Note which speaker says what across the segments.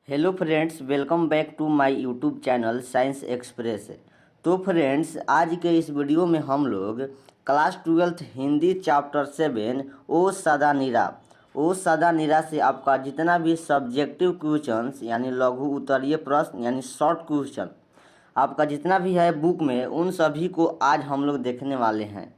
Speaker 1: Hello friends, welcome back to my YouTube channel science express. तो friends, आज के इस वीडियो में हम लोग क्लास 12th हिंदी चैप्टर 7 ओ सदा निरा से आपका जितना भी सब्जेक्टिव क्वेश्चंस यानी लघु उत्तरीय प्रश्न यानी शॉर्ट क्वेश्चन आपका जितना भी है बुक में, उन सभी को आज हम लोग देखने वाले हैं।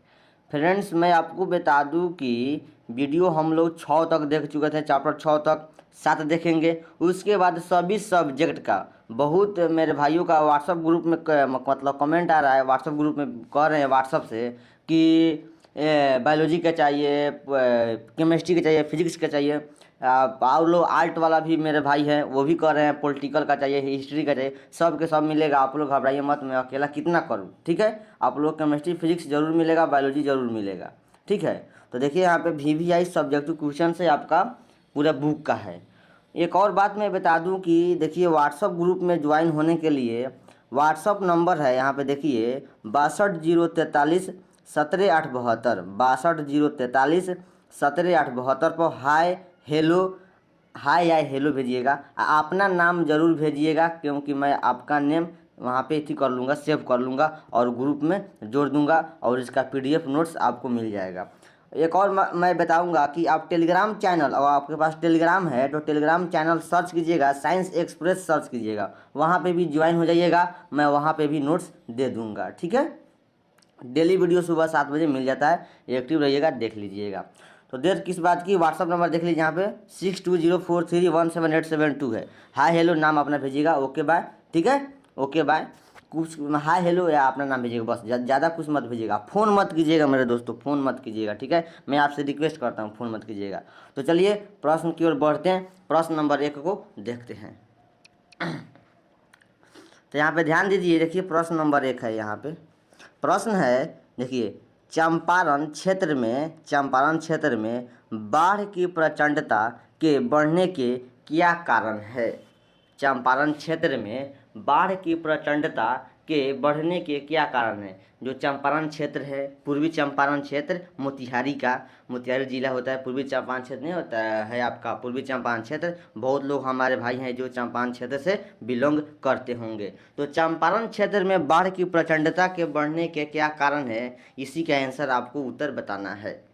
Speaker 1: फ्रेंड्स, मैं आपको बता दूं कि वीडियो हम लोग 6 तक देख चुके थे, चैप्टर 6 तक 7 देखेंगे। उसके बाद सभी सब्जेक्ट का बहुत मेरे भाइयों का व्हाट्सएप ग्रुप में मतलब कमेंट आ रहा है, व्हाट्सएप ग्रुप में कह रहे हैं व्हाट्सएप से कि बायोलॉजी का चाहिए, केमिस्ट्री का चाहिए, फिजिक्स का चाहिए। और लोग आर्ट वाला भी मेरे भाई हैं, वो भी कह रहे हैं पॉलिटिकल का चाहिए, हिस्ट्री का चाहिए। सब के सब मिलेगा, आप लोग घबराइए मत, मैं अकेला कितना करूँ। ठीक है, आप लोग केमिस्ट्री फिजिक्स जरूर मिलेगा, बायोलॉजी जरूर मिलेगा। ठीक है, तो देखिए यहाँ पे VVI सब्जेक्टिव क्वेश्चन से आपका पूरा बुक का है। एक और बात मैं बता दूं कि देखिए व्हाट्सअप ग्रुप में ज्वाइन होने के लिए व्हाट्सअप नंबर है, यहाँ पे देखिए 6203370872, 6203370872 पर हाय या हेलो भेजिएगा। अपना नाम जरूर भेजिएगा, क्योंकि मैं आपका नेम वहाँ पे थी कर लूँगा, सेव कर लूँगा और ग्रुप में जोड़ दूँगा, और इसका PDF नोट्स आपको मिल जाएगा। एक और मैं बताऊंगा कि आप टेलीग्राम चैनल, अगर आपके पास टेलीग्राम है तो टेलीग्राम चैनल सर्च कीजिएगा, साइंस एक्सप्रेस सर्च कीजिएगा, वहाँ पे भी ज्वाइन हो जाइएगा। मैं वहाँ पे भी नोट्स दे दूँगा। ठीक है, डेली वीडियो सुबह 7 बजे मिल जाता है, एक्टिव रहिएगा, देख लीजिएगा। तो देर किस बात की, व्हाट्सअप नंबर देख लीजिए, यहाँ पे 6204317872 है। हाय हेलो नाम अपना भेजिएगा। Okay bye. ठीक है, ओके बाय। कुछ हाय हेलो या अपना नाम भेजिएगा, बस ज़्यादा कुछ मत भेजिएगा। फ़ोन मत कीजिएगा मेरे दोस्तों, फ़ोन मत कीजिएगा। ठीक है, मैं आपसे रिक्वेस्ट करता हूँ, फ़ोन मत कीजिएगा। तो चलिए प्रश्न की ओर बढ़ते हैं, प्रश्न नंबर 1 को देखते हैं। तो यहाँ पे ध्यान दीजिए, देखिए प्रश्न नंबर 1 है। यहाँ पे प्रश्न है, देखिए चंपारण क्षेत्र में बाढ़ की प्रचंडता के बढ़ने के क्या कारण है। चंपारण क्षेत्र में बाढ़ की प्रचंडता के बढ़ने के क्या कारण है। जो चंपारण क्षेत्र है, पूर्वी चंपारण क्षेत्र, मोतिहारी जिला होता है, पूर्वी चंपारण क्षेत्र नहीं होता है आपका, पूर्वी चंपारण क्षेत्र। बहुत लोग हमारे भाई हैं जो चंपारण क्षेत्र से बिलोंग करते होंगे। तो चंपारण क्षेत्र में बाढ़ की प्रचंडता के बढ़ने के क्या कारण है, इसी का आंसर आपको उत्तर बताना है।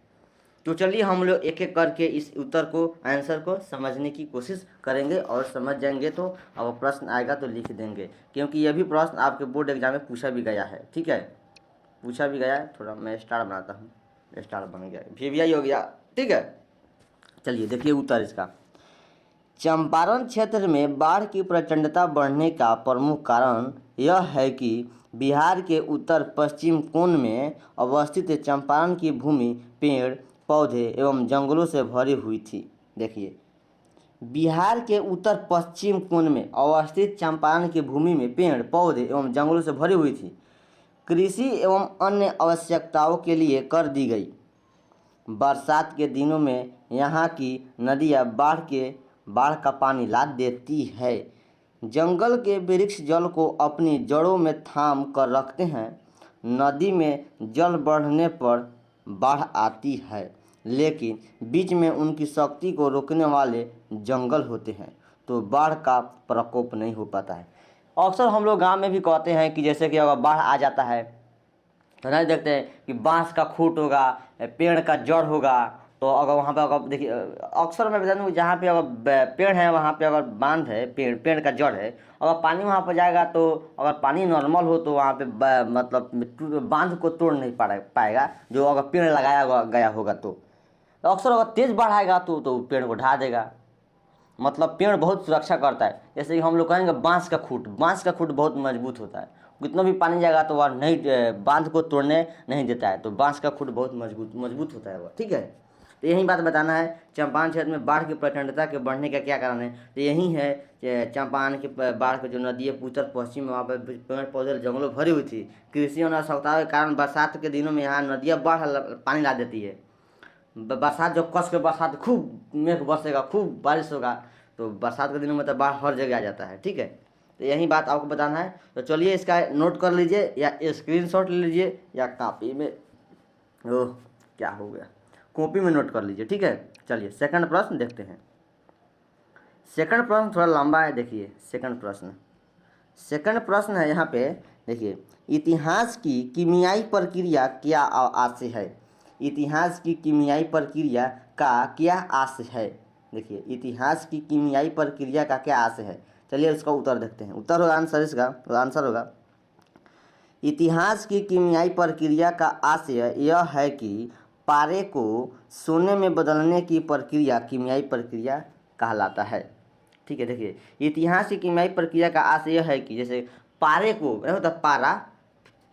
Speaker 1: तो चलिए हम लोग एक एक करके इस उत्तर को, आंसर को समझने की कोशिश करेंगे, और समझ जाएंगे तो अब प्रश्न आएगा तो लिख देंगे, क्योंकि यह भी प्रश्न आपके बोर्ड एग्जाम में पूछा भी गया है। ठीक है, पूछा भी गया है। थोड़ा मैं स्टार बनाता हूँ, स्टार बन गया, VVI हो गया। ठीक है, चलिए देखिए उत्तर इसका। चंपारण क्षेत्र में बाढ़ की प्रचंडता बढ़ने का प्रमुख कारण यह है कि बिहार के उत्तर पश्चिम कोण में अवस्थित चंपारण की भूमि पेड़ पौधे एवं जंगलों से भरी हुई थी। देखिए, बिहार के उत्तर पश्चिम कोण में अवस्थित चंपारण की भूमि में पेड़ पौधे एवं जंगलों से भरी हुई थी। कृषि एवं अन्य आवश्यकताओं के लिए कर दी गई। बरसात के दिनों में यहाँ की नदियाँ बाढ़ का पानी ला देती है। जंगल के वृक्ष जल को अपनी जड़ों में थाम कर रखते हैं। नदी में जल बढ़ने पर बाढ़ आती है, लेकिन बीच में उनकी शक्ति को रोकने वाले जंगल होते हैं, तो बाढ़ का प्रकोप नहीं हो पाता है। अक्सर हम लोग गांव में भी कहते हैं कि जैसे कि अगर बाढ़ आ जाता है तो नहीं देखते हैं कि बांस का खूंट होगा, पेड़ का जड़ होगा। तो अगर वहाँ पे अगर देखिए, अक्सर मैं बता दूँ जहाँ पे अगर पेड़ है वहाँ पे अगर बांध है, पेड़ का जड़ है, अगर पानी वहाँ पर जाएगा तो अगर पानी नॉर्मल हो तो वहाँ पे मतलब बांध को तोड़ नहीं पाएगा, जो अगर पेड़ लगाया गया होगा तो अक्सर अगर तेज़ बाढ़ आएगा तो पेड़ को ढा देगा। मतलब पेड़ बहुत सुरक्षा करता है। जैसे कि हम लोग कहेंगे बांस का खूंट बहुत मजबूत होता है, कितना भी पानी जाएगा तो वह नहीं, बांध को तोड़ने नहीं देता है। तो बांस का खूंट बहुत मजबूत होता है वह। ठीक है, तो यही बात बताना है। चंपारण क्षेत्र में बाढ़ की प्रचंडता के बढ़ने का क्या कारण है, तो यही है चंपारण के बाढ़ के जो नदी है उत्तर पश्चिम में, वहाँ पर पेड़ पौधे जंगलों भरी हुई थी। कृषि और आवश्यकताओं के कारण बरसात के दिनों में यहाँ नदियाँ पानी ला देती है। बरसात जब कस के बरसात, खूब मेघ बरसेगा, खूब बारिश होगा, तो बरसात के दिनों में तो बाढ़ हर जगह आ जाता है। ठीक है, तो यही बात आपको बताना है। तो चलिए इसका नोट कर लीजिए, या स्क्रीनशॉट ले लीजिए, या कॉपी में, ओह क्या हो गया, कॉपी में नोट कर लीजिए। ठीक है, चलिए सेकंड प्रश्न देखते हैं। सेकंड प्रश्न थोड़ा लंबा है, देखिए सेकंड प्रश्न है यहाँ पे, देखिए इतिहास की कीमियाई प्रक्रिया क्या आशय है। इतिहास की कीमियाई प्रक्रिया का क्या आशय है। देखिए इतिहास की कीमियाई प्रक्रिया का क्या आशय है। चलिए उसका उत्तर देखते हैं। उत्तर होगा आंसर, इसका आंसर होगा इतिहास की कीमियाई प्रक्रिया का आशय यह है कि पारे को सोने में बदलने की प्रक्रिया कीमियाई प्रक्रिया कहलाता है। ठीक है, देखिए इतिहास की कीमियाई प्रक्रिया का आशय यह है कि जैसे पारे को होता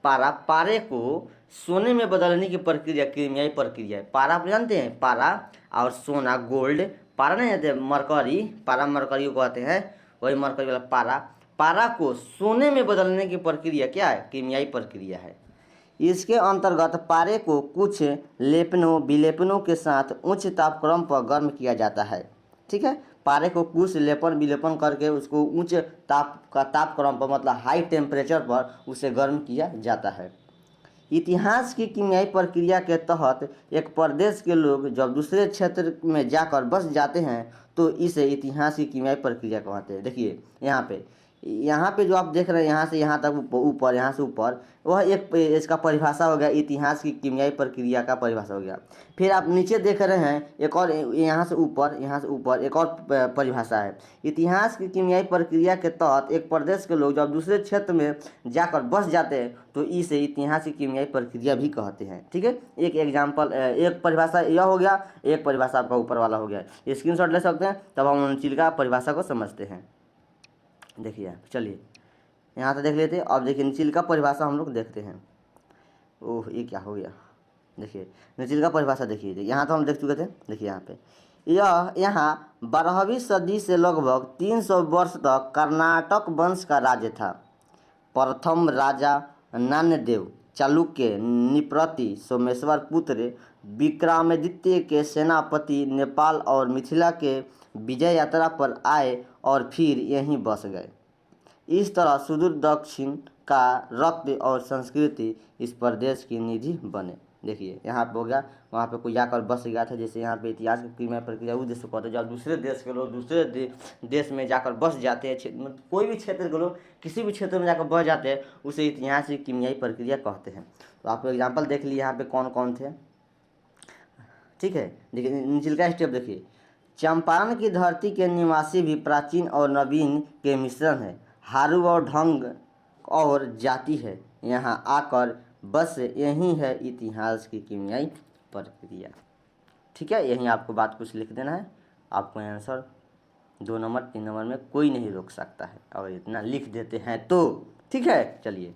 Speaker 1: पारे को सोने में बदलने की प्रक्रिया कीमियाई प्रक्रिया है। पारा आप जानते हैं, पारा और सोना गोल्ड, पारा नहीं कहते मरकरी, पारा मरकरी को कहते हैं, वही मरकरी वाला पारा को सोने में बदलने की प्रक्रिया क्या है, कीमियाई प्रक्रिया है। इसके अंतर्गत पारे को कुछ लेपनों विलेपनों के साथ उच्च तापक्रम पर गर्म किया जाता है। ठीक है, पारे को कुछ लेपन विलेपन करके उसको उच्च तापक्रम पर मतलब हाई टेम्परेचर पर उसे गर्म किया जाता है। इतिहास की कीमियाई प्रक्रिया के तहत एक प्रदेश के लोग जब दूसरे क्षेत्र में जाकर बस जाते हैं तो इसे इतिहास की कीमियाई प्रक्रिया कहते हैं। देखिए यहाँ पे जो आप देख रहे हैं यहाँ से यहाँ तक ऊपर, यहाँ से ऊपर, वह एक इसका परिभाषा हो गया, इतिहास की कीमियाई प्रक्रिया का परिभाषा हो गया। फिर आप नीचे देख रहे हैं एक और, यहाँ से ऊपर एक और परिभाषा है। इतिहास की कीमियाई प्रक्रिया के तहत एक प्रदेश के लोग जब दूसरे क्षेत्र में जाकर बस जाते हैं तो इसे इतिहास की कीमियाई प्रक्रिया भी कहते हैं। ठीक है, एक एग्जाम्पल, एक परिभाषा यह हो गया, एक परिभाषा आपका ऊपर वाला हो गया। स्क्रीनशॉट ले सकते हैं, तब हम चिल्का परिभाषा को समझते हैं। देखिए चलिए यहाँ से देख लेते हैं। अब देखिए निचिल का परिभाषा हम लोग देखते हैं। ओह ये क्या हो गया, देखिए निचिल का परिभाषा देखिए, यहाँ तो हम देख चुके थे। देखिए यहाँ पे यहाँ 12वीं सदी से लगभग 300 वर्ष तक कर्नाटक वंश का राज्य था। प्रथम राजा नान्यदेव चालुक्य निप्रति सोमेश्वर पुत्र विक्रमादित्य के सेनापति नेपाल और मिथिला के विजय यात्रा पर आए और फिर यहीं बस गए। इस तरह सुदूर दक्षिण का रक्त और संस्कृति इस प्रदेश की निधि बने। देखिए यहाँ पे हो गया, वहाँ पे कोई जाकर बस गया था। जैसे यहाँ पे इतिहास की कीमियाई प्रक्रिया उस देश को कहते हैं जब दूसरे देश के लोग दूसरे देश में जाकर बस जाते हैं, कोई भी क्षेत्र के लोग किसी भी क्षेत्र में जाकर बस जाते हैं, उसे इतिहास की कीमियाई प्रक्रिया कहते हैं। तो आप एग्जाम्पल देख लिए यहाँ पे कौन कौन थे। ठीक है, देखिए नीचे का स्टेप देखिए, चंपारण की धरती के निवासी भी प्राचीन और नवीन के मिश्रण है। हारू और ढंग और जाति है, यहाँ आकर बस यही है इतिहास की कीमियाई प्रक्रिया। ठीक है, यहीं आपको बात कुछ लिख देना है, आपको आंसर 2 नंबर 3 नंबर में कोई नहीं रोक सकता है और इतना लिख देते हैं तो। ठीक है, चलिए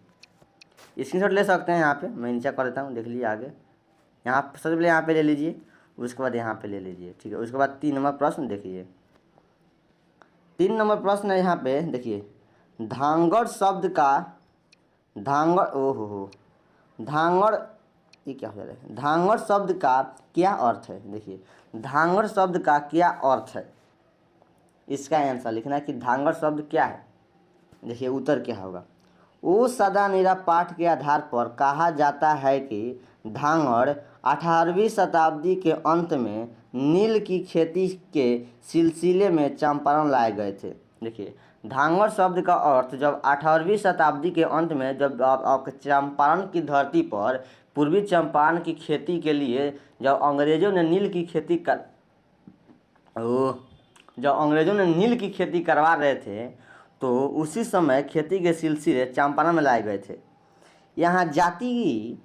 Speaker 1: स्क्रीनशॉट ले सकते हैं। यहाँ पे मैं नीचे कर देता हूँ, देख लीजिए आगे। यहाँ सबसे पहले यहाँ पे ले लीजिए, उसके बाद यहाँ पे ले लीजिए। ठीक है, उसके बाद 3 नंबर प्रश्न देखिए। 3 नंबर प्रश्न है यहाँ पे, देखिए धांगड़ शब्द का धांगड़ ये क्या हो रहा है, धांगड़ शब्द का क्या अर्थ है। देखिए धांगड़ शब्द का क्या अर्थ है, इसका आंसर लिखना है कि धांगड़ शब्द क्या है। देखिए उत्तर क्या होगा। उस सदा निरा पाठ के आधार पर कहा जाता है कि धांगड़ 18वीं शताब्दी के अंत में नील की खेती के सिलसिले में चंपारण लाए गए थे। देखिए धांगड़ शब्द का अर्थ जब 18वीं शताब्दी के अंत में जब आप चंपारण की धरती पर पूर्वी चंपारण की खेती के लिए जब अंग्रेजों ने नील की खेती करवा रहे थे तो उसी समय खेती के सिलसिले चंपारण में लाए गए थे। यह जाति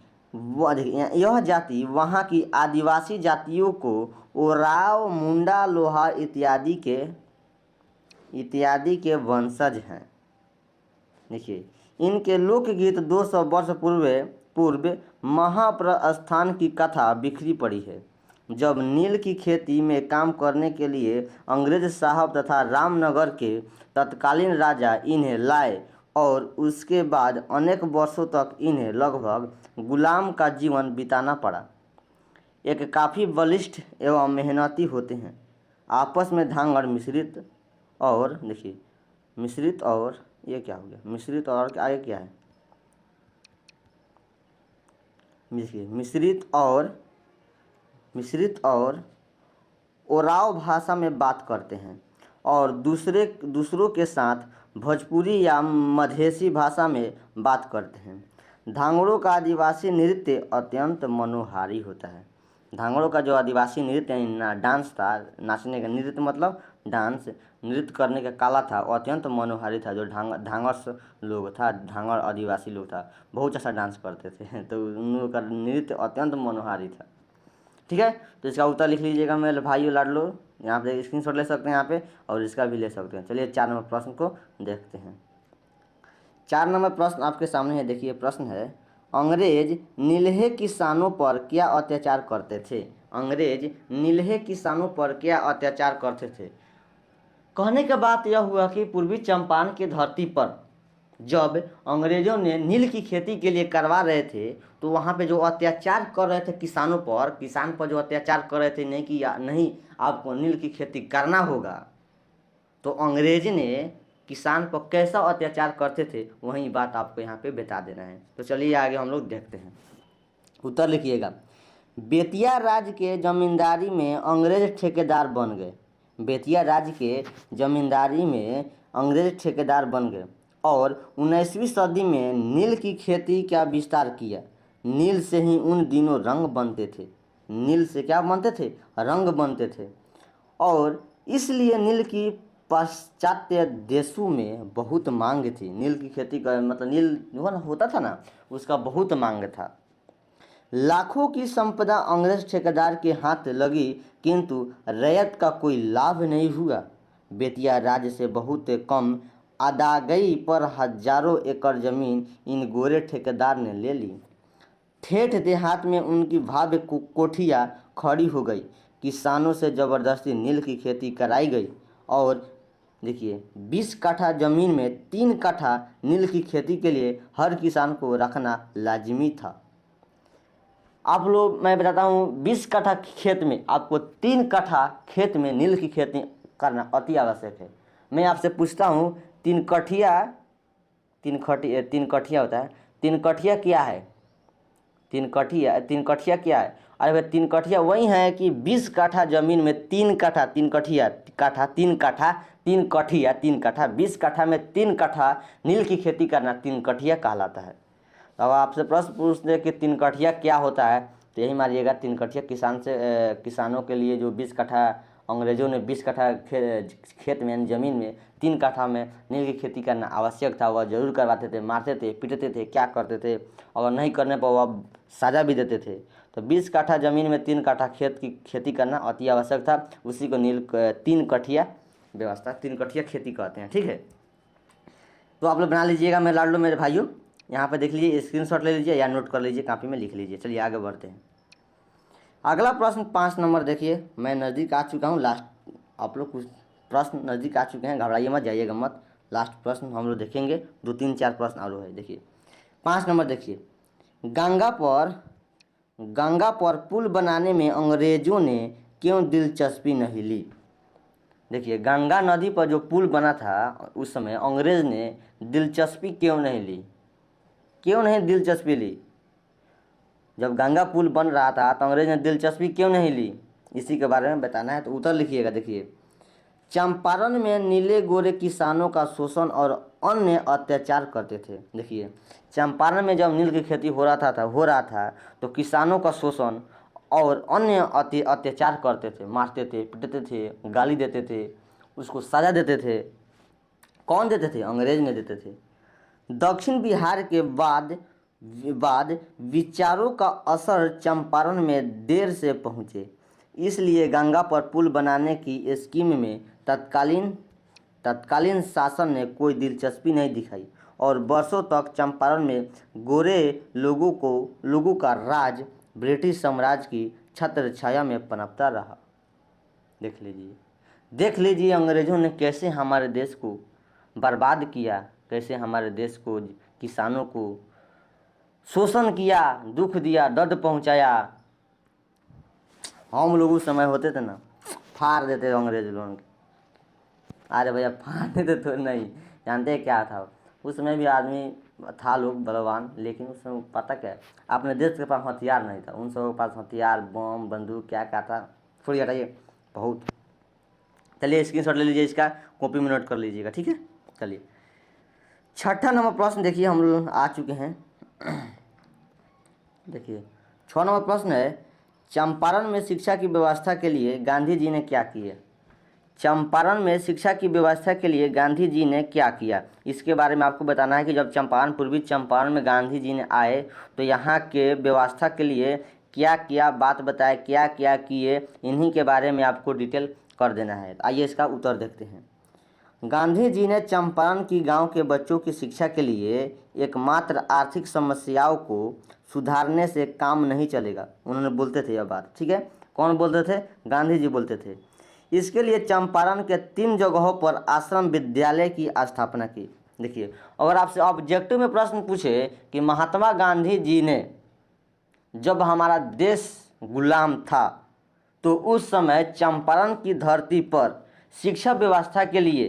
Speaker 1: वहाँ की आदिवासी जातियों को ओराव, मुंडा, लोहार इत्यादि के वंशज हैं। देखिए इनके लोकगीत 200 वर्ष पूर्व महाप्रस्थान की कथा बिखरी पड़ी है। जब नील की खेती में काम करने के लिए अंग्रेज साहब तथा रामनगर के तत्कालीन राजा इन्हें लाए और उसके बाद अनेक वर्षों तक इन्हें लगभग गुलाम का जीवन बिताना पड़ा। एक काफ़ी बलिष्ठ एवं मेहनती होते हैं। आपस में धांगड़ मिश्रित और देखिए मिश्रित और ये क्या हो गया, मिश्रित और आगे क्या है, देखिए मिश्रित और ओराव भाषा में बात करते हैं। और दूसरों के साथ भोजपुरी या मधेसी भाषा में बात करते हैं। धांगड़ों का आदिवासी नृत्य अत्यंत मनोहारी होता है। धांगड़ों का जो आदिवासी नृत्य यानी डांस था, नाचने का नृत्य मतलब डांस, नृत्य करने का कला था, वो अत्यंत मनोहारी था। जो धांगर्स लोग था, धांगड़ आदिवासी लोग था, बहुत अच्छा डांस करते थे तो उन लोगों का नृत्य अत्यंत मनोहारी था। ठीक है, तो इसका उत्तर लिख लीजिएगा मेरे भाइयों लाडलो, यहाँ पे स्क्रीनशॉट ले सकते हैं यहाँ पे, और इसका भी ले सकते हैं। चलिए 4 नंबर प्रश्न को देखते हैं। 4 नंबर प्रश्न आपके सामने है। देखिए प्रश्न है, अंग्रेज नीलहे किसानों पर क्या अत्याचार करते थे? अंग्रेज नीलहे किसानों पर क्या अत्याचार करते थे? कहने का बात यह हुआ कि पूर्वी चंपारण की धरती पर जब अंग्रेजों ने नील की खेती के लिए करवा रहे थे, तो वहाँ पे जो अत्याचार कर रहे थे किसानों पर, किसान पर जो अत्याचार कर रहे थे, नहीं कि नहीं आपको नील की खेती करना होगा, तो अंग्रेज ने किसान पर कैसा अत्याचार करते थे वही बात आपको यहाँ पे बता देना है। तो चलिए आगे हम लोग देखते हैं। उत्तर लिखिएगा, बेतिया राज्य के जमींदारी में अंग्रेज ठेकेदार बन गए। बेतिया राज्य के जमींदारी में अंग्रेज ठेकेदार बन गए और 19वीं सदी में नील की खेती का विस्तार किया। नील से ही उन दिनों रंग बनते थे। नील से क्या बनते थे? रंग बनते थे। और इसलिए नील की पाश्चात्य देशों में बहुत मांग थी। नील की खेती का मतलब नील जो होता था ना, उसका बहुत मांग था। लाखों की संपदा अंग्रेज ठेकेदार के हाथ लगी, किंतु रैयत का कोई लाभ नहीं हुआ। बेतिया राज्य से बहुत कम अदायगी पर हजारों एकड़ जमीन इन गोरे ठेकेदार ने ले ली। ठेठ देहात में उनकी भव्य कोठियाँ खड़ी हो गई। किसानों से ज़बरदस्ती नील की खेती कराई गई और देखिए 20 कट्ठा ज़मीन में 3 कट्ठा नील की खेती के लिए हर किसान को रखना लाजिमी था। आप लोग, मैं बताता हूँ, 20 कट्ठा खेत में आपको 3 कट्ठा खेत में नील की खेती करना अति आवश्यक है। मैं आपसे पूछता हूँ, 3 कठिया होता है, 3 कठिया क्या है? 3 कठिया क्या है? अरे भाई 3 कठिया वही है कि 20 कट्ठा जमीन में 3 कट्ठा, 3 कट्ठा 20 कट्ठा में 3 कट्ठा नील की खेती करना 3 कठिया कहलाता है। तो अब आपसे प्रश्न पूछते हैं कि 3 कठिया क्या होता है, तो यही मारिएगा 3 कठिया किसानों के लिए जो 20 कट्ठा अंग्रेजों ने 20 कट्ठा खेत में ज़मीन में 3 कट्ठा में नील की खेती करना आवश्यक था, वह जरूर करवाते थे। मारते थे, पीटते थे, क्या करते थे, अगर नहीं करने पर वह सजा भी देते थे। तो 20 कट्ठा ज़मीन में 3 कट्ठा खेत की खेती करना अति आवश्यक था, उसी को 3 कठिया व्यवस्था, 3 कठिया खेती कहते हैं। ठीक है, तो आप लोग बना लीजिएगा मेरे लाडलो मेरे भाइयों, यहाँ पे देख लीजिए, स्क्रीनशॉट ले लीजिए या नोट कर लीजिए, कॉपी में लिख लीजिए। चलिए आगे बढ़ते हैं। अगला प्रश्न 5 नंबर देखिए, मैं नज़दीक आ चुका हूँ, लास्ट आप लोग कुछ प्रश्न नज़दीक आ चुके हैं, घबराइए मत, जाइएगा मत। लास्ट प्रश्न हम लोग देखेंगे, 2 3 4 प्रश्न और है। देखिए 5 नंबर देखिए, गंगा पर पुल बनाने में अंग्रेजों ने क्यों दिलचस्पी नहीं ली? देखिए गंगा नदी पर जो पुल बना था उस समय अंग्रेज ने दिलचस्पी क्यों नहीं ली? क्यों नहीं दिलचस्पी ली? जब गंगा पुल बन रहा था तो अंग्रेज ने दिलचस्पी क्यों नहीं ली, इसी के बारे में बताना है। तो उत्तर लिखिएगा। देखिए, चंपारण में नीले गोरे किसानों का शोषण और अन्य अत्याचार करते थे। देखिए चंपारण में जब नील की खेती हो रहा था तो किसानों का शोषण और अन्य अत्याचार करते थे, मारते थे, पीटते थे, गाली देते थे, उसको सजा देते थे। कौन देते थे? अंग्रेज ने देते थे। दक्षिण बिहार के बाद विचारों का असर चंपारण में देर से पहुँचे, इसलिए गंगा पर पुल बनाने की स्कीम में तत्कालीन शासन ने कोई दिलचस्पी नहीं दिखाई और वर्षों तक चंपारण में गोरे लोगों का राज ब्रिटिश साम्राज्य की छत्र छाया में पनपता रहा। देख लीजिए अंग्रेज़ों ने कैसे हमारे देश को बर्बाद किया, कैसे हमारे देश को, किसानों को शोषण किया, दुख दिया, दर्द पहुंचाया। हम लोग उस समय होते थे ना, फाड़ देते अंग्रेज लोगों के। अरे भैया फाड़ देते तो नहीं, जानते हैं क्या था उस समय भी आदमी था लोग बलवान, लेकिन उस समय पता क्या है, अपने देश के पास हथियार नहीं था। उन सबके पास हथियार, बम, बंदूक क्या क्या था, छोड़िए हटाइए, बहुत चलिए स्क्रीनशॉट ले लीजिए, इसका कॉपी में नोट कर लीजिएगा, ठीक है। चलिए 6ठा नंबर प्रश्न देखिए हम लोग आ चुके हैं। देखिए 6 नंबर प्रश्न है, चंपारण में शिक्षा की व्यवस्था के लिए गांधी जी ने क्या किया। चंपारण में शिक्षा की व्यवस्था के लिए गांधी जी ने क्या किया, इसके बारे में आपको बताना है कि जब चंपारण, पूर्वी चंपारण में गांधी जी ने आए तो यहाँ के व्यवस्था के लिए क्या किया, बात बताए, क्या क्या किए, इन्हीं के बारे में आपको डिटेल कर देना है। आइए इसका उत्तर देखते हैं। गांधी जी ने चंपारण की गांव के बच्चों की शिक्षा के लिए एकमात्र आर्थिक समस्याओं को सुधारने से काम नहीं चलेगा, उन्होंने बोलते थे यह बात, ठीक है। कौन बोलते थे? गांधी जी बोलते थे। इसके लिए चंपारण के 3 जगहों पर आश्रम विद्यालय की स्थापना की। देखिए अगर आपसे ऑब्जेक्टिव में प्रश्न पूछे कि महात्मा गांधी जी ने जब हमारा देश गुलाम था तो उस समय चंपारण की धरती पर शिक्षा व्यवस्था के लिए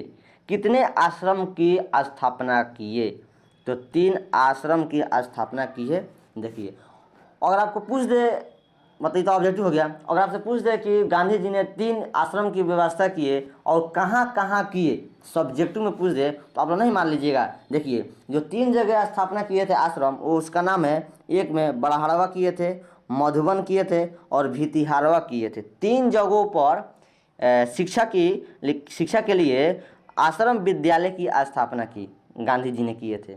Speaker 1: कितने आश्रम की स्थापना किए, तो 3 आश्रम की स्थापना की है। देखिए अगर आपको पूछ दे, मतलब तो ऑब्जेक्टिव हो गया, अगर आपसे पूछ दे कि गांधी जी ने 3 आश्रम की व्यवस्था किए और कहाँ कहाँ किए, सब्जेक्टिव में पूछ दे तो आप लोग नहीं मान लीजिएगा। देखिए जो 3 जगह स्थापना किए थे आश्रम, वो उसका नाम है, एक में बड़हड़वा किए थे, मधुबन किए थे और भितिहारवा किए थे। 3 जगहों पर शिक्षा के लिए आश्रम विद्यालय की स्थापना की गांधी जी ने किए थे,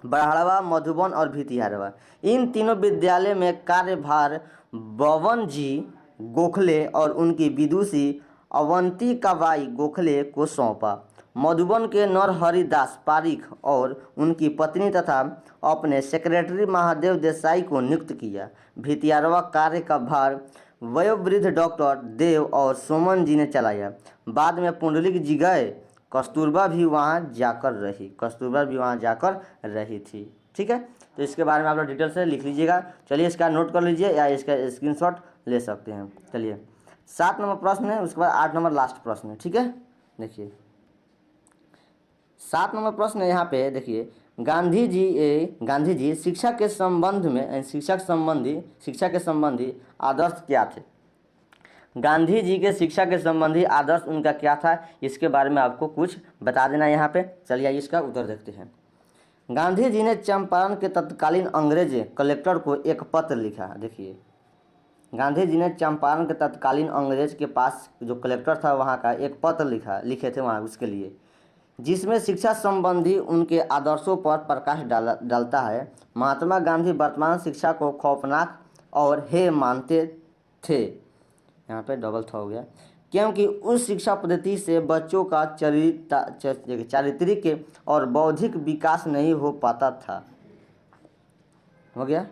Speaker 1: बड़हड़वा, मधुबन और भितिहारवा। इन तीनों विद्यालय में कार्यभार बवन जी गोखले और उनकी विदुषी अवंतिकाबाई गोखले को सौंपा। मधुबन के नरहरि दास पारीख और उनकी पत्नी तथा अपने सेक्रेटरी महादेव देसाई को नियुक्त किया। भितिहारवा कार्य का भार वयोवृद्ध डॉक्टर देव और सोमन जी ने चलाया। बाद में पुंडलिक जी गए, कस्तूरबा भी वहाँ जाकर रही थी, ठीक है। तो इसके बारे में आप लोग डिटेल से लिख लीजिएगा। चलिए इसका नोट कर लीजिए या इसका स्क्रीनशॉट ले सकते हैं। चलिए 7 नंबर प्रश्न है, उसके बाद 8 नंबर लास्ट प्रश्न है, ठीक है। देखिए 7 नंबर प्रश्न है यहाँ पे। देखिए गांधी जी शिक्षा के संबंधी आदर्श क्या थे। गांधी जी के शिक्षा के संबंधी आदर्श उनका क्या था, इसके बारे में आपको कुछ बता देना है यहाँ पे। चलिए इसका उत्तर देखते हैं। गांधी जी ने चंपारण के तत्कालीन अंग्रेज कलेक्टर को एक पत्र लिखा। देखिए गांधी जी ने चंपारण के तत्कालीन अंग्रेज के पास जो कलेक्टर था वहाँ का एक पत्र लिखे थे वहाँ उसके लिए, जिसमें शिक्षा संबंधी उनके आदर्शों पर प्रकाश डालता है। महात्मा गांधी वर्तमान शिक्षा को खौफनाक और हेय मानते थे, यहाँ पे डबल था हो गया, क्योंकि उस शिक्षा पद्धति से बच्चों का चारित्रिक और बौद्धिक विकास नहीं हो पाता था। हो गया।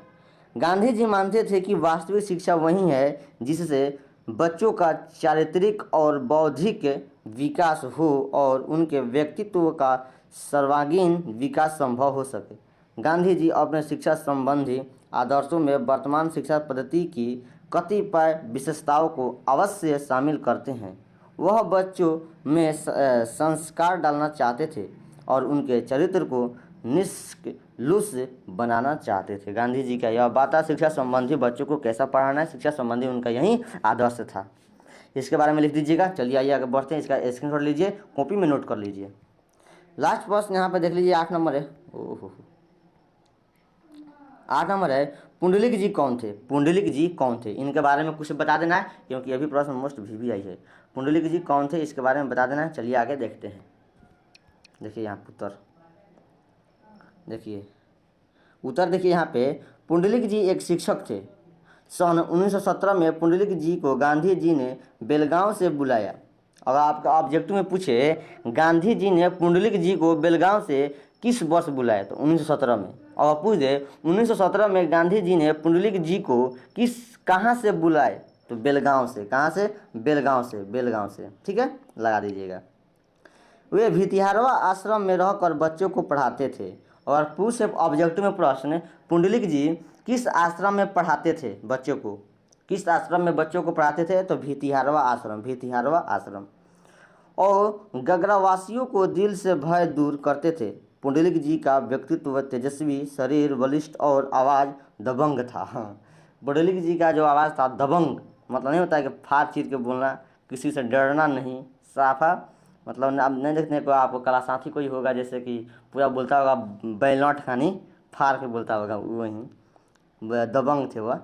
Speaker 1: गांधी जी मानते थे कि वास्तविक शिक्षा वही है जिससे बच्चों का चारित्रिक और बौद्धिक विकास हो और उनके व्यक्तित्व का सर्वांगीण विकास संभव हो सके। गांधी जी अपने शिक्षा संबंधी आदर्शों में वर्तमान शिक्षा पद्धति की कतिपय विशेषताओं को अवश्य शामिल करते हैं। वह बच्चों में संस्कार डालना चाहते थे और उनके चरित्र को निष्कलुष बनाना चाहते थे। गांधी जी का यह बात था, शिक्षा संबंधी बच्चों को कैसा पढ़ाना है, शिक्षा संबंधी उनका यही आदर्श था। इसके बारे में लिख दीजिएगा। चलिए आइए आगे बढ़ते हैं, इसका स्क्रीनशॉट लीजिए, कॉपी में नोट कर लीजिए। लास्ट प्रश्न यहाँ पे देख लीजिए, 8 नंबर है। 8 नंबर है, पुंडलिक जी कौन थे। पुंडलिक जी कौन थे, इनके बारे में कुछ बता देना है, क्योंकि अभी प्रश्न मोस्ट भी आई है। पुंडलिक जी कौन थे, इसके बारे में बता देना है। चलिए आगे देखते हैं। देखिए यहाँ उत्तर, देखिए उत्तर देखिए यहाँ पे, पुंडलिक जी एक शिक्षक थे। सन 1917 में पुंडलिक जी को गांधी जी ने बेलगांव से बुलाया। अगर आपका ऑब्जेक्टिव में पूछे गांधी जी ने पुंडलिक जी को बेलगांव से किस वर्ष बुलाया, तो 1917 में। और पूछ दे 1917 में गांधी जी ने पुंडलिक जी को कहाँ से बुलाए, तो बेलगांव से। कहाँ से? बेलगांव से, ठीक है, लगा दीजिएगा। वे भितिहारवा आश्रम में रहकर बच्चों को पढ़ाते थे। और पूछे ऑब्जेक्टिव में प्रश्न, पुंडलिक जी किस आश्रम में पढ़ाते थे बच्चों को, किस आश्रम में बच्चों को पढ़ाते थे, तो भितिहारवा आश्रम। और गगरावासियों को दिल से भय दूर करते थे। पुंडलिक जी का व्यक्तित्व तेजस्वी, शरीर बलिष्ठ और आवाज़ दबंग था। हाँ, पुंडलिक जी का जो आवाज़ था दबंग, मतलब नहीं होता है कि फाड़ चीर के बोलना, किसी से डरना नहीं, साफा मतलब अब नहीं देखने को आपको कला साथी कोई होगा जैसे कि पूरा बोलता होगा बैलौट खानी फाड़ के बोलता होगा, वही दबंग थे वह।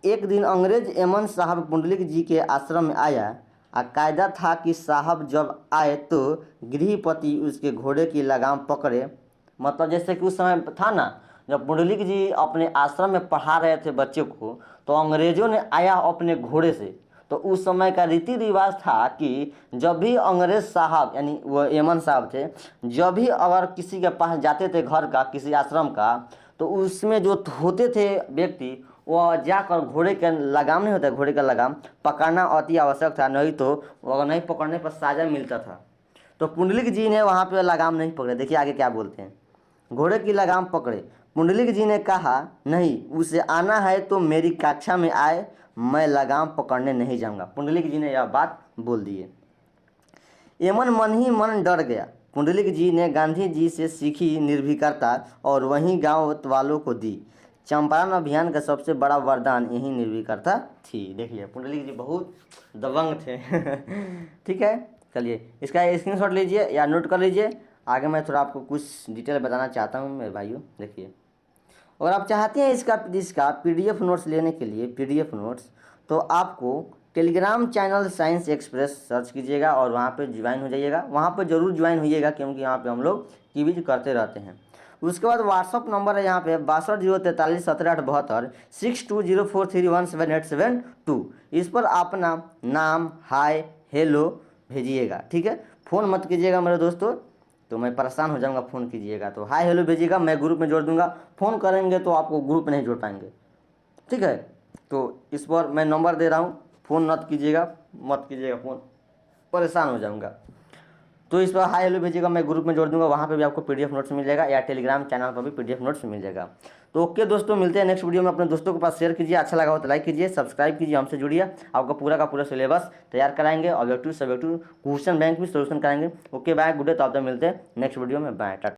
Speaker 1: एक दिन अंग्रेज एमन साहब पुंडलिक जी के आश्रम में आया। कायदा था कि साहब जब आए तो गृहपति उसके घोड़े की लगाम पकड़े। मतलब जैसे कि उस समय था ना, जब पुंडलिक जी अपने आश्रम में पढ़ा रहे थे बच्चे को, तो अंग्रेजों ने आया अपने घोड़े से। तो उस समय का रीति रिवाज था कि जब भी अंग्रेज साहब यानी वो एमन साहब थे, जब भी अगर किसी के पास जाते थे घर का किसी आश्रम का, तो उसमें जो होते थे व्यक्ति, वह जाकर घोड़े के लगाम नहीं होता, घोड़े का लगाम पकड़ना अति आवश्यक था, नहीं तो अगर नहीं पकड़ने पर साजा मिलता था। तो पुंडलिक जी ने वहाँ पे लगाम नहीं पकड़े। देखिए आगे क्या बोलते हैं, घोड़े की लगाम पकड़े। पुंडलिक जी ने कहा नहीं, उसे आना है तो मेरी कक्षा में आए, मैं लगाम पकड़ने नहीं जाऊंगा। पुंडलिक जी ने यह बात बोल दी है। एमन मन ही मन डर गया। पुंडलिक जी ने गांधी जी से सीखी निर्भीकता और वहीं गांव वालों को दी। चंपारण अभियान का सबसे बड़ा वरदान यही निर्भीकता थी। देखिए पुंडलिक जी बहुत दबंग थे। ठीक है, चलिए इसका स्क्रीनशॉट लीजिए या नोट कर लीजिए। आगे मैं थोड़ा आपको कुछ डिटेल बताना चाहता हूँ मेरे भाइयों। देखिए, और आप चाहते हैं इसका पीडीएफ नोट्स लेने के लिए, पीडीएफ नोट्स, तो आपको Telegram channel science express search कीजिएगा और वहाँ पे ज्वाइन हो जाइएगा। वहाँ पे ज़रूर ज्वाइन होइएगा क्योंकि यहाँ पे हम लोग क्विज करते रहते हैं। उसके बाद व्हाट्सअप नंबर है यहाँ पे 6203477872 6204317872। इस पर अपना नाम, हाय, हेलो भेजिएगा। ठीक है, फ़ोन मत कीजिएगा मेरे दोस्तों, तो मैं परेशान हो जाऊंगा। फ़ोन कीजिएगा तो हाय हेलो भेजिएगा, मैं ग्रुप में जोड़ दूंगा। फ़ोन करेंगे तो आपको ग्रुप में नहीं जोड़ पाएंगे। ठीक है, तो इस पर मैं नंबर दे रहा हूँ, फ़ोन मत कीजिएगा फ़ोन, परेशान हो जाऊंगा। तो इस पर हाय हेलो भेजिएगा, मैं ग्रुप में जोड़ दूंगा। वहाँ पे भी आपको पीडीएफ नोट्स मिल जाएगा या टेलीग्राम चैनल पर भी पीडीएफ नोट्स मिल जाएगा। तो ओके दोस्तों, मिलते हैं नेक्स्ट वीडियो में। अपने दोस्तों के पास शेयर कीजिए, अच्छा लगा हो तो लाइक कीजिए, सब्सक्राइब कीजिए, हमसे जुड़िए। आपको पूरा का पूरा सिलेबस तैयार कराएंगे, ऑब्जेक्टिव सब्जेक्टिव क्वेश्चन बैंक भी सोल्यूशन कराएंगे। Okay bye, good day. तो आप मिलते हैं नेक्स्ट वीडियो में, बाय।